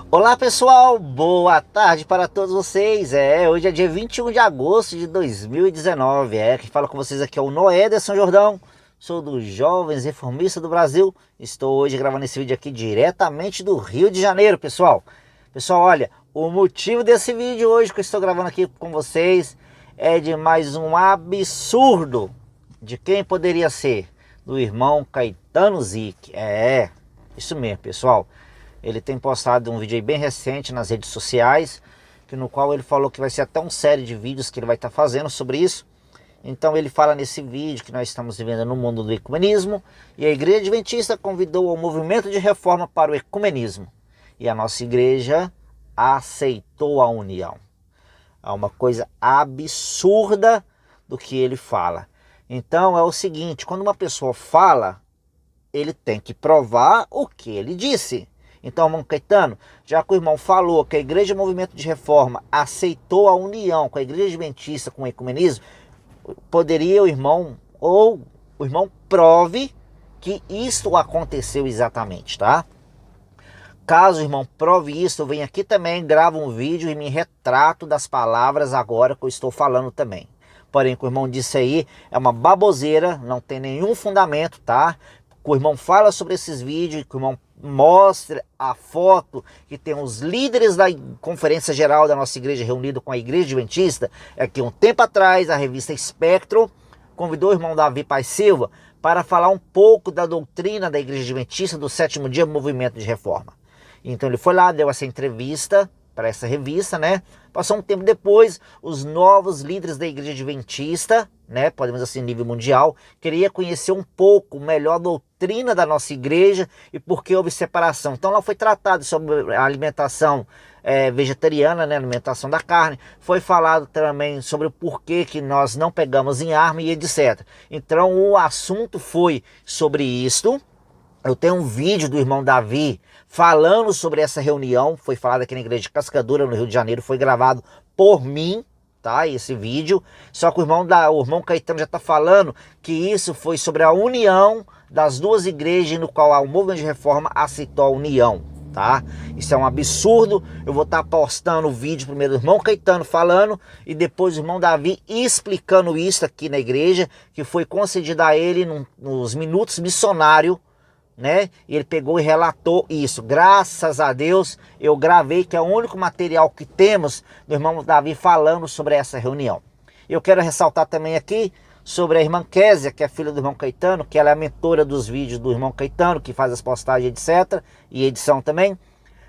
Olá pessoal, boa tarde para todos vocês. Hoje é dia 21 de agosto de 2019. Quem fala com vocês aqui é o Noé de São Jordão. Sou dos Jovens Reformistas do Brasil. Estou hoje gravando esse vídeo aqui diretamente do Rio de Janeiro, pessoal. Pessoal, olha, o motivo desse vídeo hoje que eu estou gravando aqui com vocês é de mais um absurdo. De quem poderia ser? Do irmão Caetano Zic. Isso mesmo, pessoal. Ele tem postado um vídeo aí bem recente nas redes sociais, no qual ele falou que vai ser até uma série de vídeos que ele vai estar fazendo sobre isso. Então ele fala nesse vídeo que nós estamos vivendo no mundo do ecumenismo, e a Igreja Adventista convidou o movimento de reforma para o ecumenismo. E a nossa igreja aceitou a união. É uma coisa absurda do que ele fala. Então é o seguinte, quando uma pessoa fala, ele tem que provar o que ele disse. Então, irmão Caetano, já que o irmão falou que a Igreja Movimento de Reforma aceitou a união com a Igreja Adventista, com o ecumenismo, poderia o irmão prove que isto aconteceu exatamente, tá? Caso o irmão prove isso, eu venho aqui também, gravo um vídeo e me retrato das palavras agora que eu estou falando também. Porém, o que o irmão disse aí é uma baboseira, não tem nenhum fundamento, tá? O irmão fala sobre esses vídeos, que o irmão mostra a foto que tem os líderes da conferência geral da nossa igreja reunido com a Igreja Adventista. É que um tempo atrás a revista Espectro convidou o irmão Davi Paz Silva para falar um pouco da doutrina da Igreja Adventista do sétimo dia movimento de reforma. Então ele foi lá, deu essa entrevista para essa revista, né? Passou um tempo depois, os novos líderes da Igreja Adventista, né, podemos assim, nível mundial, queria conhecer um pouco melhor a doutrina da nossa igreja e por que houve separação. Então lá foi tratado sobre a alimentação vegetariana, né, alimentação da carne. Foi falado também sobre o porquê que nós não pegamos em arma e etc. Então o assunto foi sobre isto. Eu tenho um vídeo do irmão Davi falando sobre essa reunião, foi falado aqui na igreja de Cascadura, no Rio de Janeiro, foi gravado por mim, tá? Esse vídeo. Só que o irmão Caetano já está falando que isso foi sobre a união das duas igrejas, no qual o movimento de reforma aceitou a união, tá? Isso é um absurdo. Eu vou estar postando o vídeo primeiro do irmão Caetano falando e depois o irmão Davi explicando isso aqui na igreja, que foi concedido a ele nos minutos missionários, né? E ele pegou e relatou isso. Graças a Deus eu gravei, que é o único material que temos do irmão Davi falando sobre essa reunião. Eu quero ressaltar também aqui sobre a irmã Késia, que é filha do irmão Caetano, que ela é a mentora dos vídeos do irmão Caetano, que faz as postagens, etc, e edição também,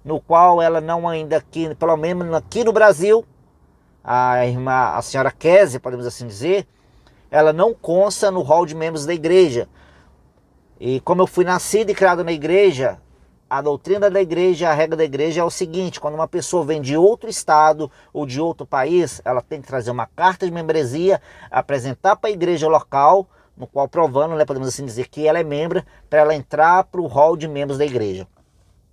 no qual ela não ainda aqui, pelo menos aqui no Brasil, a senhora Késia, podemos assim dizer, ela não consta no hall de membros da igreja. E como eu fui nascido e criado na igreja, a doutrina da igreja, a regra da igreja é o seguinte: quando uma pessoa vem de outro estado ou de outro país, ela tem que trazer uma carta de membresia, apresentar para a igreja local, no qual provando, né, podemos assim dizer, que ela é membro, para ela entrar para o hall de membros da igreja.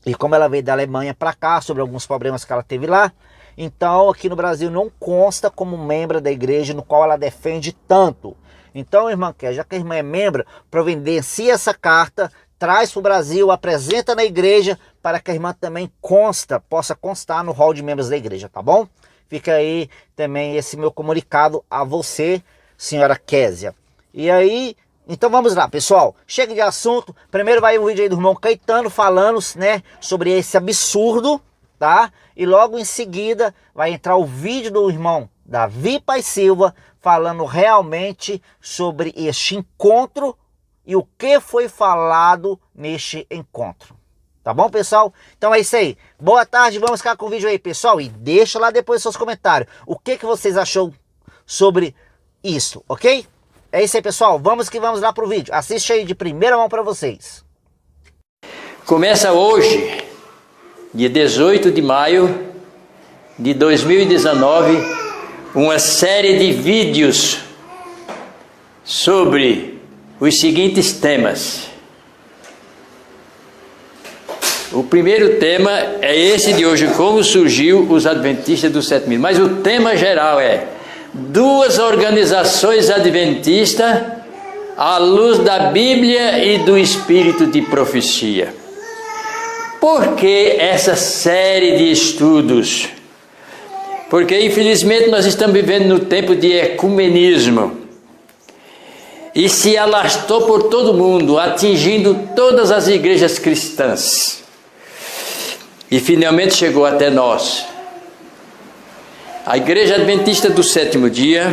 E como ela veio da Alemanha para cá, sobre alguns problemas que ela teve lá, então aqui no Brasil não consta como membro da igreja no qual ela defende tanto. Então, irmã, já que a irmã é membro, providencia essa carta, traz para o Brasil, apresenta na igreja, para que a irmã também possa constar no hall de membros da igreja, tá bom? Fica aí também esse meu comunicado a você, senhora Késia. E aí, então vamos lá, pessoal. Chega de assunto. Primeiro vai o vídeo aí do irmão Caetano falando, né, sobre esse absurdo, tá? E logo em seguida vai entrar o vídeo do irmão Davi Paz Silva falando realmente sobre este encontro e o que foi falado neste encontro. Tá bom, pessoal? Então é isso aí. Boa tarde, vamos ficar com o vídeo aí, pessoal. E deixa lá depois seus comentários. O que vocês achou sobre isso, ok? É isso aí, pessoal. Vamos que vamos lá pro vídeo. Assiste aí de primeira mão para vocês. Começa hoje, dia 18 de maio de 2019, uma série de vídeos sobre os seguintes temas. O primeiro tema é esse de hoje: como surgiu os adventistas do sétimo dia. Mas o tema geral é duas organizações adventistas à luz da Bíblia e do espírito de profecia. Por que essa série de estudos? Porque, infelizmente, nós estamos vivendo no tempo de ecumenismo. E se alastrou por todo mundo, atingindo todas as igrejas cristãs. E finalmente chegou até nós. A Igreja Adventista do Sétimo Dia,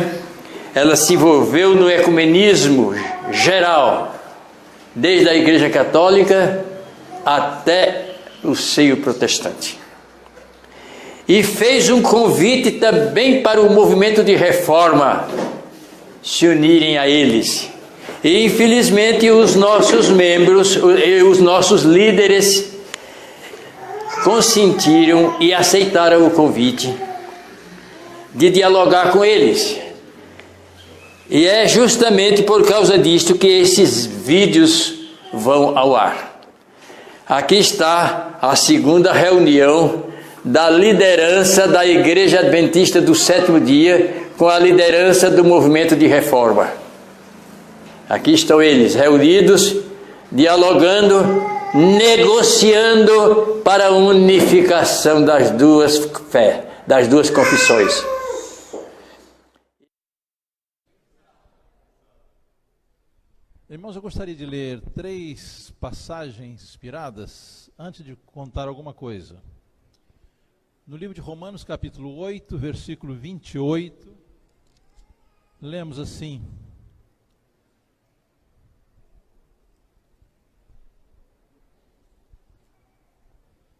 ela se envolveu no ecumenismo geral, desde a Igreja Católica até o seio protestante. E fez um convite também para o movimento de reforma se unirem a eles. E infelizmente os nossos membros, os nossos líderes consentiram e aceitaram o convite de dialogar com eles. E é justamente por causa disto que esses vídeos vão ao ar. Aqui está a segunda reunião da liderança da Igreja Adventista do Sétimo Dia com a liderança do movimento de reforma. Aqui estão eles reunidos, dialogando, negociando para a unificação das duas fés, das duas confissões. Irmãos, eu gostaria de ler 3 passagens inspiradas antes de contar alguma coisa. No livro de Romanos, capítulo 8, versículo 28, lemos assim: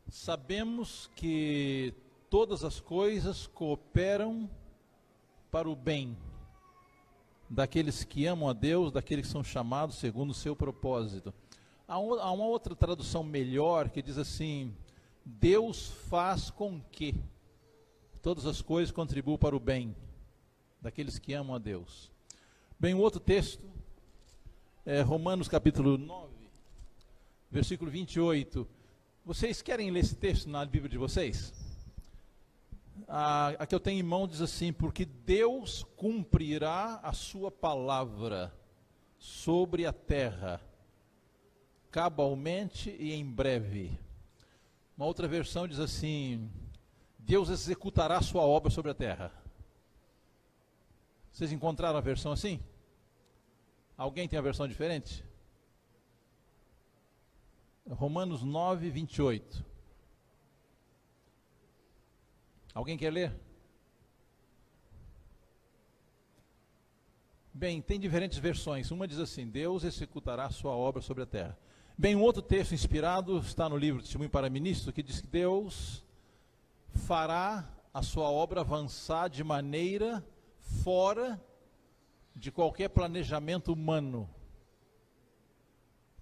sabemos que todas as coisas cooperam para o bem daqueles que amam a Deus, daqueles que são chamados segundo o seu propósito. Há uma outra tradução melhor que diz assim: Deus faz com que todas as coisas contribuam para o bem daqueles que amam a Deus. Bem, o outro texto é Romanos capítulo 9, versículo 28. Vocês querem ler esse texto na Bíblia de vocês? A que eu tenho em mão diz assim: porque Deus cumprirá a sua palavra sobre a terra, cabalmente e em breve. Uma outra versão diz assim: Deus executará a sua obra sobre a terra. Vocês encontraram a versão assim? Alguém tem a versão diferente? Romanos 9, 28. Alguém quer ler? Bem, tem diferentes versões. Uma diz assim: Deus executará a sua obra sobre a terra. Bem, um outro texto inspirado está no livro Testemunho para Ministro, que diz que Deus fará a sua obra avançar de maneira fora de qualquer planejamento humano.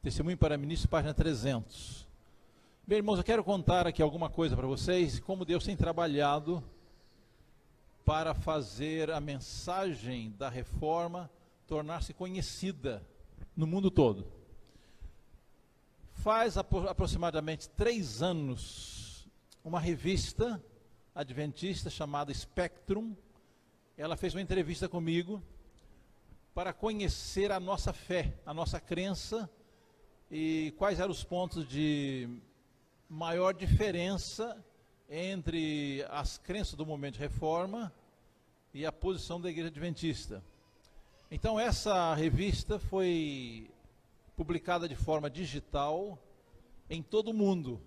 Testemunho para Ministro, página 300. Bem, irmãos, eu quero contar aqui alguma coisa para vocês, como Deus tem trabalhado para fazer a mensagem da reforma tornar-se conhecida no mundo todo. Faz aproximadamente 3 anos, uma revista adventista chamada Spectrum, ela fez uma entrevista comigo para conhecer a nossa fé, a nossa crença e quais eram os pontos de maior diferença entre as crenças do movimento de reforma e a posição da Igreja Adventista. Então essa revista foi publicada de forma digital em todo o mundo.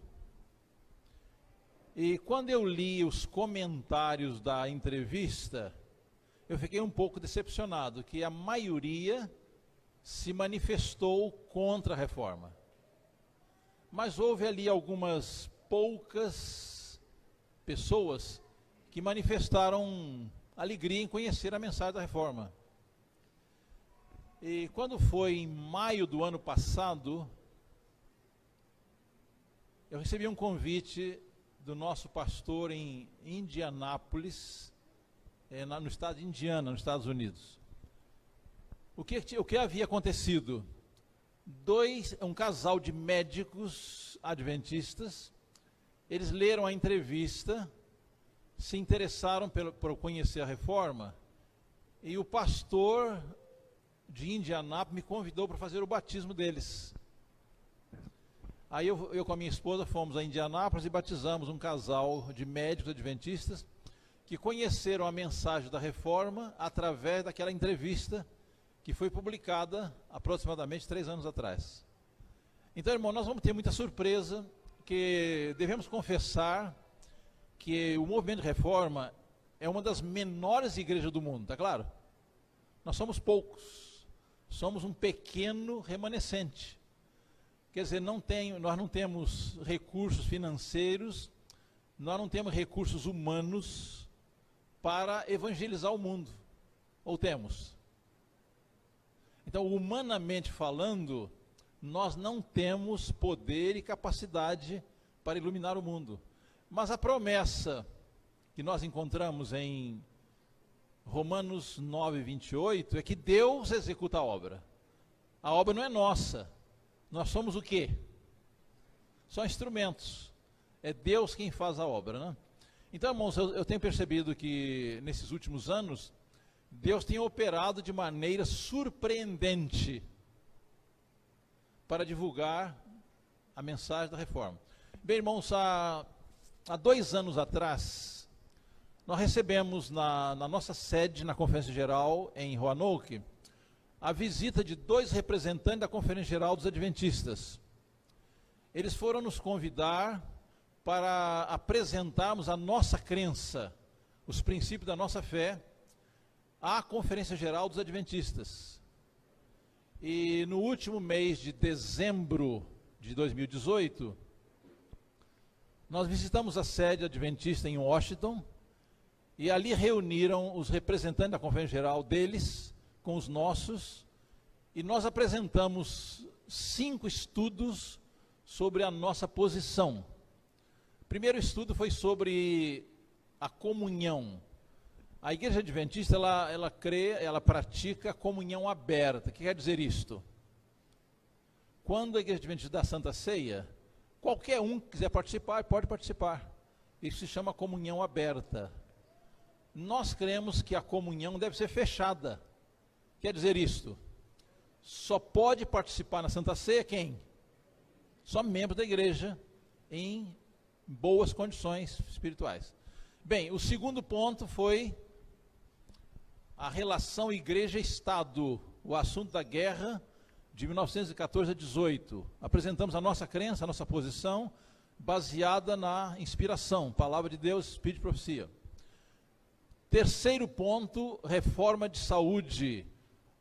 E quando eu li os comentários da entrevista, eu fiquei um pouco decepcionado, que a maioria se manifestou contra a reforma. Mas houve ali algumas poucas pessoas que manifestaram alegria em conhecer a mensagem da reforma. E quando foi em maio do ano passado, eu recebi um convite do nosso pastor em Indianápolis, no estado de Indiana, nos Estados Unidos. O que havia acontecido? Um casal de médicos adventistas, eles leram a entrevista, se interessaram por conhecer a reforma, e o pastor de Indianápolis me convidou para fazer o batismo deles. Aí eu com a minha esposa fomos a Indianápolis e batizamos um casal de médicos adventistas que conheceram a mensagem da reforma através daquela entrevista que foi publicada aproximadamente 3 anos atrás. Então, irmão, nós vamos ter muita surpresa, que devemos confessar que o movimento de reforma é uma das menores igrejas do mundo, tá claro? Nós somos poucos, somos um pequeno remanescente. Quer dizer, nós não temos recursos financeiros, nós não temos recursos humanos para evangelizar o mundo. Ou temos? Então, humanamente falando, nós não temos poder e capacidade para iluminar o mundo. Mas a promessa que nós encontramos em Romanos 9, 28, é que Deus executa a obra. A obra não é nossa. Nós somos o quê? Só instrumentos. É Deus quem faz a obra, né? Então, irmãos, eu tenho percebido que nesses últimos anos, Deus tem operado de maneira surpreendente para divulgar a mensagem da reforma. Bem, irmãos, há 2 anos atrás, nós recebemos na nossa sede, na Conferência Geral em Roanoke, a visita de 2 representantes da Conferência Geral dos Adventistas. Eles foram nos convidar para apresentarmos a nossa crença, os princípios da nossa fé, à Conferência Geral dos Adventistas. E no último mês de dezembro de 2018, nós visitamos a sede adventista em Washington, e ali reuniram os representantes da Conferência Geral deles, com os nossos, e nós apresentamos 5 estudos sobre a nossa posição. O primeiro estudo foi sobre a comunhão. A Igreja Adventista, ela pratica a comunhão aberta. O que quer dizer isto? Quando a Igreja Adventista dá a Santa Ceia, qualquer um que quiser participar, pode participar. Isso se chama comunhão aberta. Nós cremos que a comunhão deve ser fechada. Quer dizer isto? Só pode participar na Santa Ceia quem? Só membro da igreja em boas condições espirituais. Bem, o segundo ponto foi a relação igreja-estado, o assunto da guerra de 1914 a 18. Apresentamos a nossa crença, a nossa posição, baseada na inspiração, palavra de Deus, espírito de profecia. Terceiro ponto, reforma de saúde,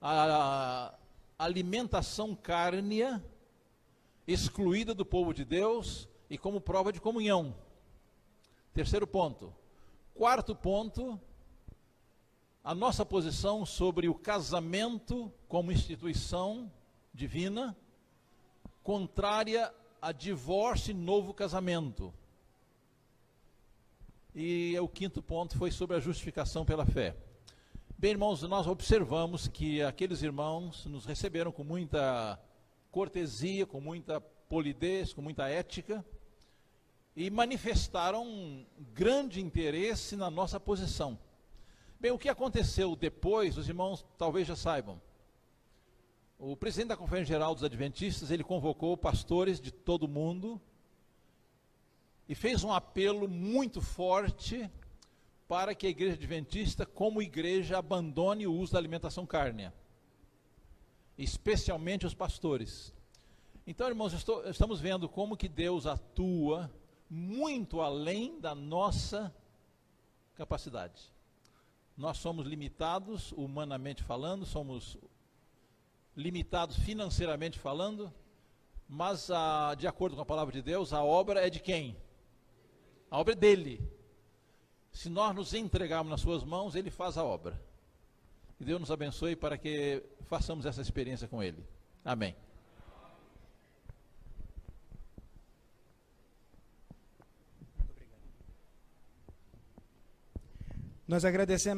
a alimentação cárnea, excluída do povo de Deus e como prova de comunhão. Terceiro ponto. Quarto ponto, a nossa posição sobre o casamento como instituição divina, contrária a divórcio e novo casamento. E o quinto ponto foi sobre a justificação pela fé. Bem, irmãos, nós observamos que aqueles irmãos nos receberam com muita cortesia, com muita polidez, com muita ética, e manifestaram um grande interesse na nossa posição. Bem, o que aconteceu depois, os irmãos talvez já saibam. O presidente da Conferência Geral dos Adventistas, ele convocou pastores de todo o mundo e fez um apelo muito forte para que a igreja adventista, como igreja, abandone o uso da alimentação cárnea, especialmente os pastores. Então, irmãos, estamos vendo como que Deus atua muito além da nossa capacidade. Nós somos limitados, humanamente falando, somos limitados financeiramente falando, mas de acordo com a palavra de Deus, a obra é de quem? A obra é dele. Se nós nos entregarmos nas suas mãos, ele faz a obra. Que Deus nos abençoe para que façamos essa experiência com ele. Amém. Nós agradecemos.